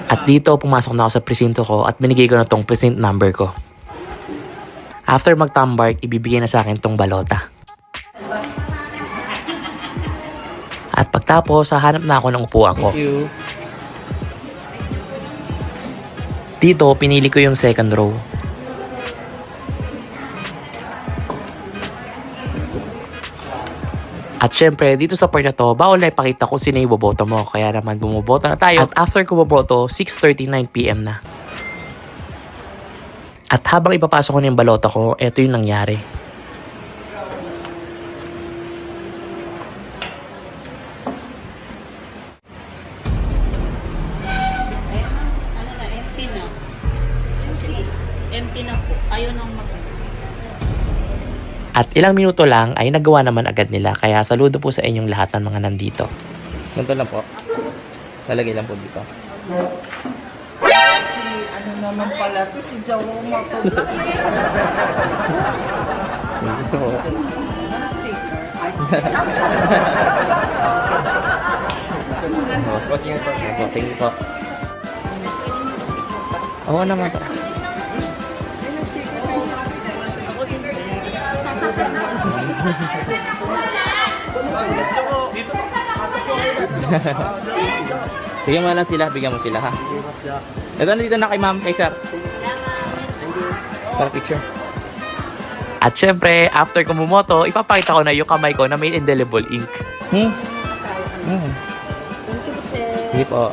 At dito, pumasok na ako sa presinto ko at binigay ko na tong precinct number ko. After mag-tambark, ibibigay na sa akin tong balota. At pagtapos, hahanap na ako ng upuan ko. Thank you. Dito, pinili ko yung second row. At syempre, dito sa part na to, bawal na ipakita ko sino yung boboto mo. Kaya naman bumoboto na tayo. At after ko boboto, 6:39 PM na. At habang ipapasok ko na yung balota ko, eto yung nangyari. Empty na. Empty na po. Ayaw nang mag... At ilang minuto lang ay nagawa naman agad nila. Kaya saludo po sa inyong lahat ng mga nandito. Ganito lang po. Lalagay lang po dito. Si ano naman pala to, si Jawo Makuba. Thank you po. Oo naman po. Bigyan mo lang sila, bigyan mo sila ha. Ito na dito na kay ma'am, kay sir. Para picture. At syempre, after ko bumoto, ipapakita ko na yung kamay ko na may indelible ink. Hmm? Thank you, sir. Sige po.